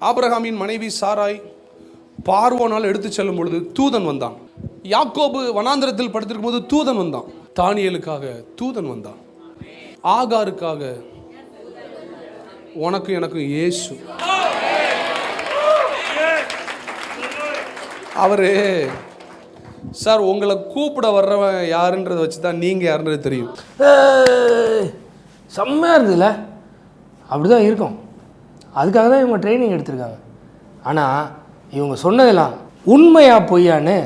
ஆபிரகாமின் மனைவி சாராய் பார்வோனால் எடுத்து செல்லும் பொழுது தூதன் வந்தான். யாக்கோபு வனாந்திரத்தில் படுத்திருக்கும் போது தூதன் வந்தான். தானியேலுக்காக தூதன் வந்தான். ஆகாருக்காக உனக்கு எனக்கு இயேசு. அவரு சார் உங்களை கூப்பிட வர்றவன் யாருன்றதை வச்சு தான் நீங்கள் யாருன்றது தெரியும். செம்மையாக இருக்குதுல்ல, அப்படி தான் இருக்கும். அதுக்காக தான் இவங்க ட்ரைனிங் எடுத்திருக்காங்க. ஆனால் இவங்க சொன்னதெல்லாம் உண்மையா பொய்யான்னு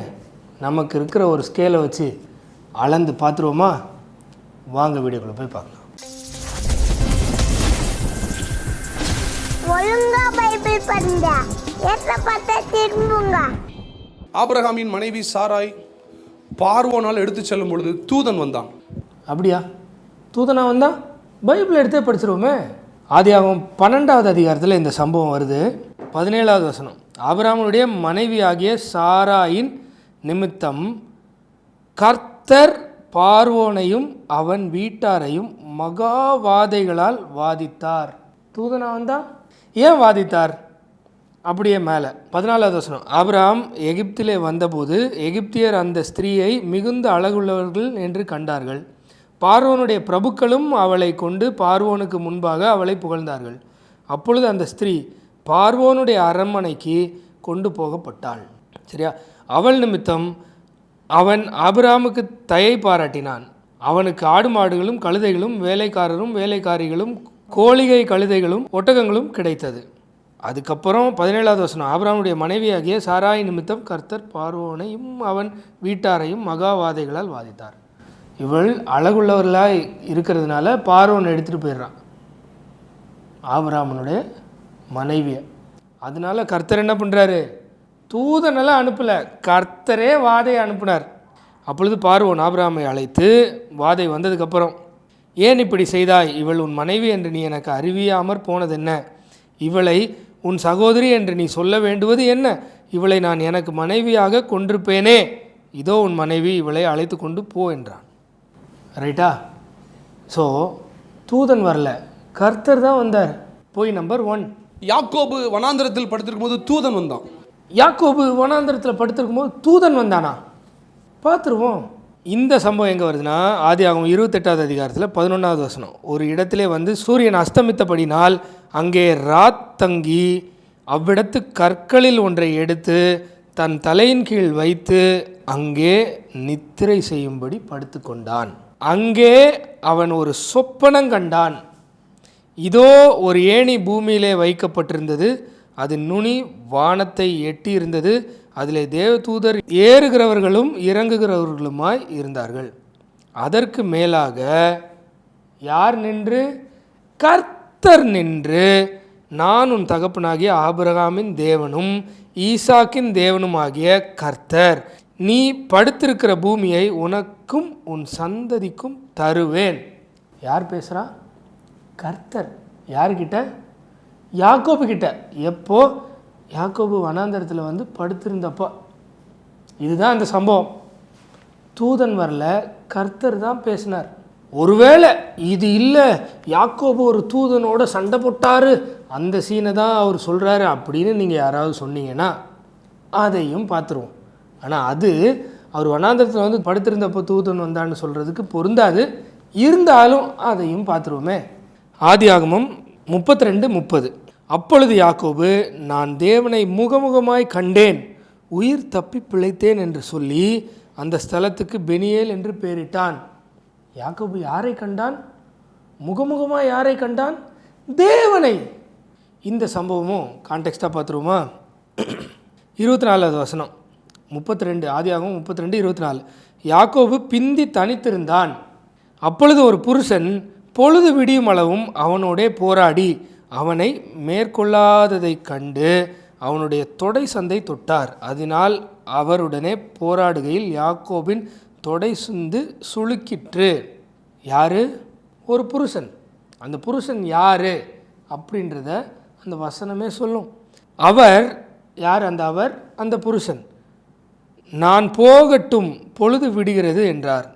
நமக்கு இருக்கிற ஒரு ஸ்கேலை வச்சு அளந்து பார்த்துருவோமா? வாங்க வீடியோக்குள்ள போய் பார்க்கலாம். ஆபிரகாமின் மனைவி சாராய் பார்வோனால் எடுத்து செல்லும் பொழுது தூதன் வந்தான். அப்படியா? தூதனா வந்தான்? பைபிள் எடுத்தே படிச்சிருவோமே. ஆதியாகமம் 12வது அதிகாரத்தில் இந்த சம்பவம் வருது. 17வது வசனம். ஆபிரகாமுடைய மனைவி ஆகிய சாராயின் நிமித்தம் கர்த்தர் பார்வோனையும் அவன் வீட்டாரையும் மகாவாதைகளால் வாதித்தார். தூதனா வந்தா? ஏன் வாதித்தார்? அப்படியே மேலே 14வது வசனம். ஆபிரகாம் எகிப்திலே வந்தபோது எகிப்தியர் அந்த ஸ்திரீயை மிகுந்த அழகுள்ளவர்கள் என்று கண்டார்கள். பார்வோனுடைய பிரபுக்களும் அவளை கொண்டு பார்வோனுக்கு முன்பாக அவளை புகழ்ந்தார்கள். அப்பொழுது அந்த ஸ்திரீ பார்வோனுடைய அரண்மனைக்கு கொண்டு போகப்பட்டாள். சரியா? அவள் நிமித்தம் அவன் ஆபிரகாமுக்கு தயை பாராட்டினான். அவனுக்கு ஆடு மாடுகளும் கழுதைகளும் வேலைக்காரரும் வேலைக்காரிகளும் கோழிகை கழுதைகளும் ஒட்டகங்களும் கிடைத்தது. அதுக்கப்புறம் 17வது வசனம். ஆபிரகாமுடைய மனைவியாகிய சாராய் நிமித்தம் கர்த்தர் பார்வோனையும் அவன் வீட்டாரையும் மகாவாதைகளால் வாதித்தார். இவள் அழகுள்ளவர்களாக இருக்கிறதுனால பார்வோனை எடுத்துகிட்டு போயிடுறான் ஆபிரகாமுடைய மனைவியை. அதனால கர்த்தர் என்ன பண்ணுறாரு? தூதனெல்லாம் அனுப்பலை, கர்த்தரே வாதையை அனுப்புனார். அப்பொழுது பார்வோன் ஆபிரகாமை அழைத்து, வாதை வந்ததுக்கப்புறம், ஏன் இப்படி செய்தாய்? இவள் உன் மனைவி என்று நீ எனக்கு அறிவியாமற் போனது என்ன? இவளை உன் சகோதரி என்று நீ சொல்ல வேண்டுவது என்ன? இவளை நான் எனக்கு மனைவியாக கொண்டிருப்பேனே. இதோ உன் மனைவி, இவளை அழைத்து கொண்டு போ என்றான். ரைட்டா? ஸோ தூதன் வரல, கர்த்தர் தான் வந்தார். போய் நம்பர் 1. யாக்கோபு வனாந்திரத்தில் படுத்திருக்கும் போது தூதன் வந்தான். யாக்கோபு வனாந்திரத்தில் படுத்திருக்கும் போது தூதன் வந்தானா? பார்த்துருவோம். இந்த சம்பவம் எங்கே வருதுன்னா, ஆதியாகமம் 28வது அதிகாரத்தில் 11வது வசனம். ஒரு இடத்திலே வந்து சூரியன் அஸ்தமித்தபடினால் அங்கே ராத்தங்கி அவ்விடத்து கற்களில் ஒன்றை எடுத்து தன் தலையின் கீழ் வைத்து அங்கே நித்திரை செய்யும்படி படுத்து கொண்டான். அங்கே அவன் ஒரு சொப்பனம் கண்டான். இதோ ஒரு ஏணி பூமியிலே வைக்கப்பட்டிருந்தது, அது நுனி வானத்தை எட்டி இருந்தது. அதிலே தேவதூதர் ஏறுகிறவர்களும் இறங்குகிறவர்களுமாய் இருந்தார்கள். அதற்கு மேலாக யார் நின்று? கர்த்தர் நின்று, நான் உன் தகப்பனாகிய ஆபிரகாமின் தேவனும் ஈசாக்கின் தேவனுமாகிய கர்த்தர், நீ படுத்திருக்கிற பூமியை உனக்கும் உன் சந்ததிக்கும் தருவேன். யார் பேசுகிறா? கர்த்தர். யார்கிட்ட? யாக்கோபு கிட்ட. எப்போ? யாக்கோபு வனாந்தரத்தில் வந்து படுத்திருந்தப்போ. இதுதான் அந்த சம்பவம். தூதன் வரல, கர்த்தர் தான் பேசினார். ஒருவேளை இது இல்லை, யாக்கோபு ஒரு தூதனோட சண்டை போட்டார், அந்த சீனை தான் அவர் சொல்கிறாரு அப்படின்னு நீங்கள் யாராவது சொன்னீங்கன்னா அதையும் பார்த்துருவோம். ஆனால் அது அவர் வனாந்தரத்தில் வந்து படுத்திருந்தப்போ தூதன் வந்தான்னு சொல்கிறதுக்கு பொருந்தாது. இருந்தாலும் அதையும் பார்த்துருவோமே. ஆதியாகமம் 32:30. அப்பொழுது யாக்கோபு, நான் தேவனை முகமுகமாய் கண்டேன், உயிர் தப்பி பிழைத்தேன் என்று சொல்லி அந்த ஸ்தலத்துக்கு பெனியேல் என்று பெயரிட்டான். யாக்கோபு யாரை கண்டான்? முகமுகமாய் யாரை கண்டான்? தேவனை. இந்த சம்பவமும் கான்டெக்ஸ்டாக பார்த்துருவோமா? 24வது வசனம் 32, ஆதியாகமம் 32:24. யாக்கோபு பிந்தி தனித்திருந்தான். அப்பொழுது ஒரு புருஷன் பொழுது விடியும் அளவும் அவனோடே போராடி அவனை மேற்கொள்ளாததை கண்டு அவனுடைய தொடை சந்தை தொட்டார். அதனால் அவருடனே போராடுகையில் யாக்கோபின் தொடை சுந்து சுளுக்கிற்று. யாரு? ஒரு புருஷன். அந்த புருஷன் யாரு அப்படின்றத அந்த வசனமே சொல்லும். அவர் யார்? அந்த புருஷன். நான் போகட்டும், பொழுது விடுகிறது என்றார்.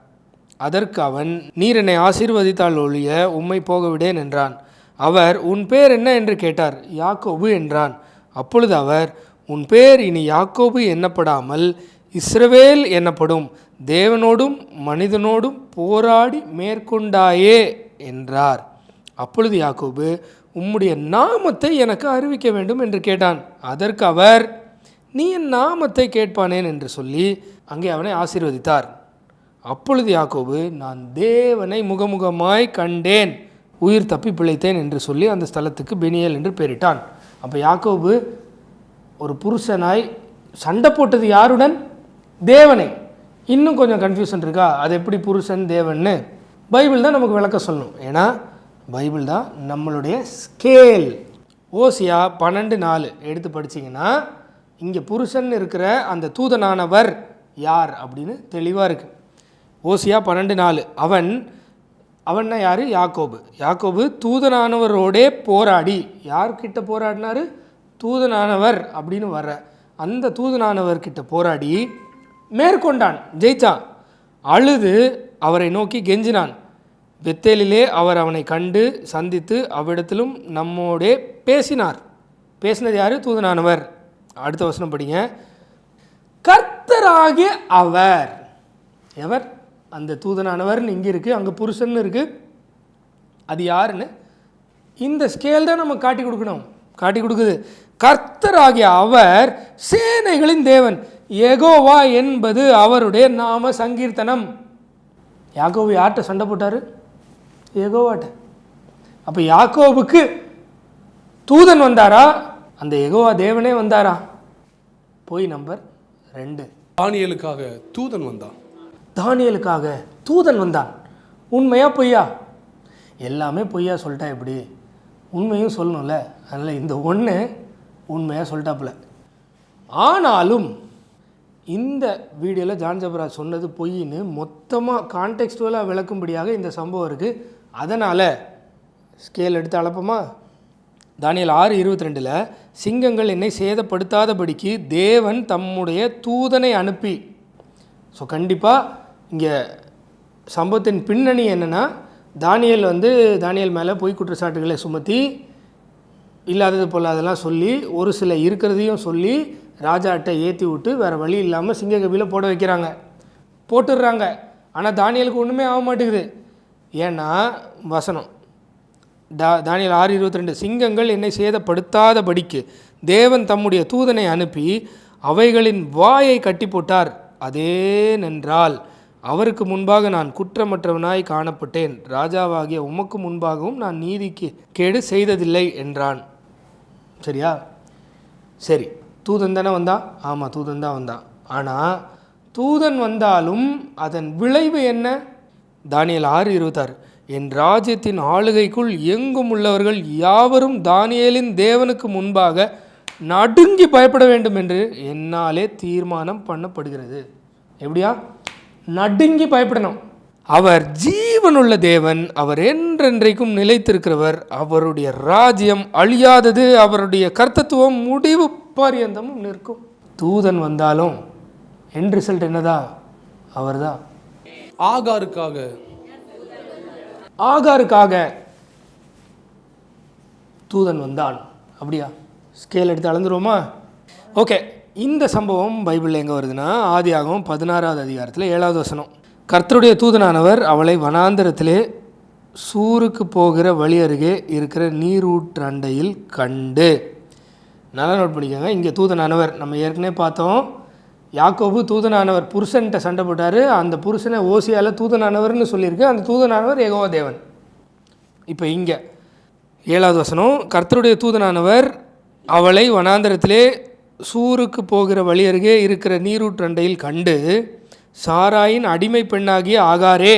அதற்கு அவன், நீர் என்னை ஆசீர்வதித்தால் ஒழிய உம்மை போக விடேன் என்றான். அவர், உன் பேர் என்ன என்று கேட்டார். யாக்கோபு என்றான். அப்பொழுது அவர், உன் பேர் இனி யாக்கோபு எண்ணப்படாமல் இஸ்ரவேல் என்னப்படும், தேவனோடும் மனிதனோடும் போராடி மேற்கொண்டாயே என்றார். அப்பொழுது யாக்கோபு, உம்முடைய நாமத்தை எனக்கு அறிவிக்க வேண்டும் என்று கேட்டான். அதற்கு அவர், நீ என் நாமத்தை கேட்பானேன் என்று சொல்லி அங்கே அவனை ஆசீர்வதித்தார். அப்பொழுது யாக்கோபு, நான் தேவனை முகமுகமாய் கண்டேன், உயிர் தப்பி பிழைத்தேன் என்று சொல்லி அந்த ஸ்தலத்துக்கு பெனியேல் என்று பெயரிட்டான். அப்போ யாக்கோபு ஒரு புருஷனாய் சண்டை போட்டது யாருடன்? தேவனை. இன்னும் கொஞ்சம் கன்ஃபியூஷன் இருக்கா? அது எப்படி புருஷன் தேவன்னு? பைபிள் தான் நமக்கு விளக்க சொல்லணும். ஏன்னா பைபிள் தான் நம்மளுடைய ஸ்கேல். ஓசியா 12:4 எடுத்து படிச்சிங்கன்னா இங்கே புருஷன் இருக்கிற அந்த தூதனானவர் யார் அப்படின்னு தெளிவாக இருக்குது. ஓசியா 12:4. அவன்னா யார்? யாக்கோபு. யாக்கோபு தூதனானவரோடே போராடி, யார்கிட்ட போராடினார்? தூதனானவர் அப்படின்னு வர்ற அந்த தூதனானவர்கிட்ட போராடி மேற்கொண்டான், ஜெயிச்சான். அழுது அவரை நோக்கி கெஞ்சினான். பெத்தேலிலே அவர் அவனை கண்டு சந்தித்து அவ்விடத்திலும் நம்மோடே பேசினார். பேசினது யார்? தூதனானவர். அடுத்த வசனம் படிங்க. கர்த்தராகிய அவர். எவர்? அந்த தூதனானவர்னு இங்கே இருக்குது, அங்கே புருஷன் இருக்குது. அது யாருன்னு இந்த ஸ்கேல் தான் நம்ம காட்டி கொடுக்கணும். காட்டி கொடுக்குது. கர்த்தராகிய அவர் சேனைகளின் தேவன், யெகோவா என்பது அவருடைய நாம சங்கீர்த்தனம். யாக்கோபு யார்கிட்ட சண்டை போட்டார்? யெகோவாட்ட. அப்போ யாக்கோபுக்கு தூதன் வந்தாரா? அந்த யெகோவா தேவனே வந்தாரா? போய் நம்பர் 2. தானியேலுக்காக தூதன் வந்தான். தானியேலுக்காக தூதன் வந்தான். உண்மையா பொய்யா? எல்லாமே பொய்யா சொல்லிட்டா எப்படி? உண்மையும் சொல்லணும்ல. அதனால் இந்த ஒன்று உண்மையாக சொல்லிட்டாப்புல. ஆனாலும் இந்த வீடியோவில் ஜான் ஜபராஜ் சொன்னது பொய்ன்னு மொத்தமாக கான்டெக்ஸ்டுவலாக விளக்கும்படியாக இந்த சம்பவம் இருக்குது. அதனால் ஸ்கேல் எடுத்து அளப்போமா? தானியேல் 6:22 சிங்கங்கள் என்னை சேதப்படுத்தாதபடிக்கு தேவன் தம்முடைய தூதனை அனுப்பி. ஸோ கண்டிப்பாக இங்கே சம்பவத்தின் பின்னணி என்னென்னா, தானியேல் மேலே பொய் குற்றச்சாட்டுகளை சுமத்தி இல்லாதது போல் அதெல்லாம் சொல்லி ஒரு சில இருக்கிறதையும் சொல்லி ராஜாட்ட ஏற்றி விட்டு வேறு வழி இல்லாமல் சிங்கக்கபியில் போட வைக்கிறாங்க, போட்டுடுறாங்க. ஆனால் தானியேலுக்கு ஒன்றுமே ஆக மாட்டேங்குது. ஏன்னா வசனம் தானியேல் 6:22 சிங்கங்கள் என்னை சேதப்படுத்தாதபடிக்கு தேவன் தம்முடைய தூதனை அனுப்பி அவைகளின் வாயை கட்டி போட்டார். அதேனென்றால் அவருக்கு முன்பாக நான் குற்றமற்றவனாய் காணப்பட்டேன், ராஜாவாகிய உமக்கு முன்பாகவும் நான் நீதிக்கு கேடு செய்ததில்லை என்றான். சரியா? சரி, தூதன் தானே வந்தான்? ஆமாம், தூதன் தான் வந்தான். ஆனால் தூதன் வந்தாலும் அதன் விளைவு என்ன? தானியேல் 6:26 என் ராஜ்யத்தின் ஆளுகைக்குள் எங்கும் உள்ளவர்கள் யாவரும் தானியேலின் தேவனுக்கு முன்பாக நடுங்கி பயப்பட வேண்டும் என்று என்னாலே தீர்மானம் பண்ணப்படுகிறது. எப்படியா? நடுங்கி பயப்படணும். அவர் ஜீவனுள்ள தேவன், அவர் என்றென்றைக்கும் நிலைத்திருக்கிறவர், அவருடைய ராஜ்யம் அழியாதது, அவருடைய கர்த்தத்துவம் முடிவு பரியந்தமும் நிற்கும். தூதன் வந்தாலும் என் ரிசல்ட் என்னதா? அவர் தான். ஆகாருக்காக தூதன் வந்தான். அப்படியா? ஸ்கேல் எடுத்து அளந்துருவோமா? ஓகே. இந்த சம்பவம் பைபிளில் எங்கே வருதுன்னா, ஆதியாகமம் 16வது அதிகாரத்தில் 7வது வசனம். கர்த்தருடைய தூதனானவர் அவளை வனாந்தரத்திலே சூருக்கு போகிற வழி அருகே இருக்கிற நீரூற்றண்டையில் கண்டு. நல்லா நோட் பண்ணிக்கோங்க. இங்கே தூதனானவர் நம்ம ஏற்கனவே பார்த்தோம். யாக்கோபு தூதனானவர் புருஷன்கிட்ட சண்டை போட்டார். அந்த புருஷனை ஓசியாவில் தூதனானவர்னு சொல்லியிருக்கு. அந்த தூதனானவர் யெகோவா தேவன். இப்போ இங்கே 7வது வசனம், கர்த்தருடைய தூதனானவர் அவளை வனாந்தரத்திலே சூருக்கு போகிற வழி அருகே இருக்கிற நீரூற்றண்டையில் கண்டு, சாராயின் அடிமை பெண்ணாகிய ஆகாரே,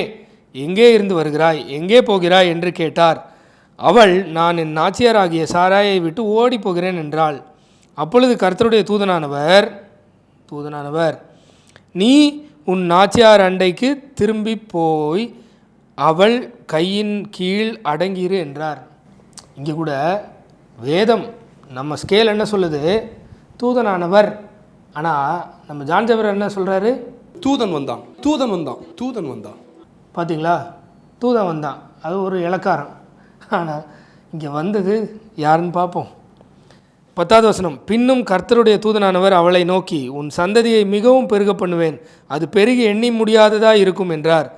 எங்கே இருந்து வருகிறாய், எங்கே போகிறாய் என்று கேட்டார். அவள், நான் என் நாச்சியாராகிய சாராயை விட்டு ஓடி போகிறேன் என்றாள். அப்பொழுது கர்த்தருடைய தூதனானவர் நீ உன் நாச்சியார் அண்டைக்கு திரும்பி போய் அவள் கையின் கீழ் அடங்கிரு என்றார். இங்கே கூட வேதம் நம்ம ஸ்கேல் என்ன சொல்லுது? தூதனானவர். ஆனால் நம்ம ஜான் ஜபராஜ் என்ன சொல்கிறாரு? தூதன் வந்தான். பார்த்தீங்களா? தூதன் வந்தான், அது ஒரு இலக்காரம். ஆனால் இங்கே வந்தது யாருன்னு பார்ப்போம். 10வது வசனம், பின்னும் கர்த்தருடைய தூதனானவர் அவளை நோக்கி, உன் சந்ததியை மிகவும் பெருக பண்ணுவேன், அது பெருகி எண்ணி முடியாததா இருக்கும் என்றார்.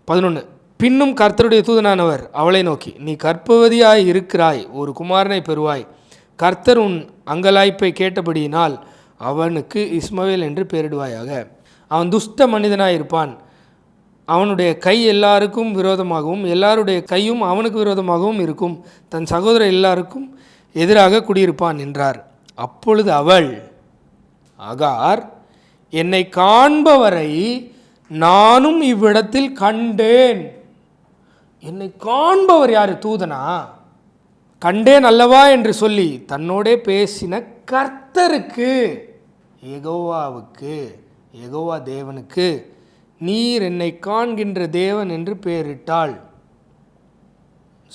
11, பின்னும் கர்த்தருடைய தூதனானவர் அவளை நோக்கி, நீ கர்ப்பவதியாய் இருக்கிறாய், ஒரு குமாரனை பெறுவாய், கர்த்தர் உன் அங்கலாய்ப்பை கேட்டபடியினால் அவனுக்கு இஸ்மவேல் என்று பெயரிடுவாயாக. அவன் துஷ்ட மனிதனாய் இருப்பான், அவனுடைய கை எல்லாருக்கும் விரோதமாகவும் எல்லாருடைய கையும் அவனுக்கு விரோதமாகவும் இருக்கும், தன் சகோதரர் எல்லாருக்கும் எதிராக குடியிருப்பான் என்றார். அப்பொழுது அவள், அகார், என்னை காண்பவரை நானும் இவ்விடத்தில் கண்டேன். என்னை காண்பவர் யார்? தூதனா? கண்டேன் அல்லவா என்று சொல்லி தன்னோடே பேசின கர்த்தருக்கு, யெகோவாவுக்கு, யெகோவா தேவனுக்கு, நீர் என்னை காண்கின்ற தேவன் என்று பெயரிட்டாள்.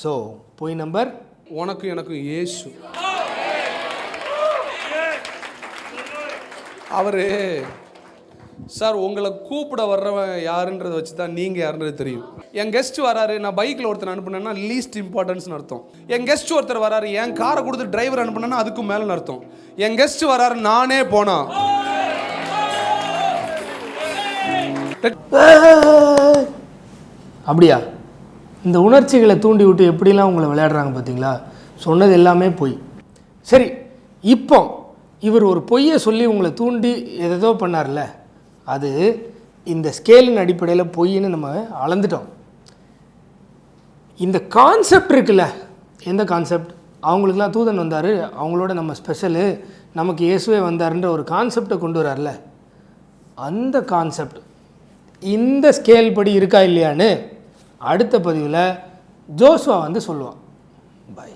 ஸோ பொய் நம்பர், உனக்கு எனக்கு இயேசு. அவரு சார் உங்களை கூப்பிட வர்றவன் யாருன்றதை வச்சு தான் நீங்கள் யாருன்றது தெரியும். என் கெஸ்ட் வராரு, நான் பைக்கில் ஒருத்தர் அனுப்புனேன்னா லீஸ்ட் இம்பார்ட்டன்ஸ்னு அர்த்தம். என் கெஸ்ட் ஒருத்தர் வராரு, என் காரை கொடுத்து டிரைவர் அனுப்புனேன்னா அதுக்கும் மேலே அர்த்தம். என் கெஸ்ட் வராரு, நானே போனா அப்படியா? இந்த உணர்ச்சிகளை தூண்டி விட்டு எப்படிலாம் உங்களை விளையாடுறாங்க பார்த்தீங்களா? சொன்னது எல்லாமே பொய். சரி, இப்போ இவர் ஒரு பொய்யை சொல்லி உங்களை தூண்டி எதோ பண்ணார்ல, அது இந்த ஸ்கேலின் அடிப்படையில் பொய்ன்னு நம்ம அளந்துட்டோம். இந்த கான்செப்ட் இருக்குல்ல, எந்த கான்செப்ட்? அவங்களுக்குலாம் தூதன் வந்தார், அவங்களோட நம்ம ஸ்பெஷலு, நமக்கு இயேசுவே வந்தாருன்ற ஒரு கான்செப்டை கொண்டு வரார்ல, அந்த கான்செப்ட் இந்த ஸ்கேல் படி இருக்கா இல்லையான்னு அடுத்த பதிவில் ஜோசுவா வந்து சொல்லுவான். பாய்.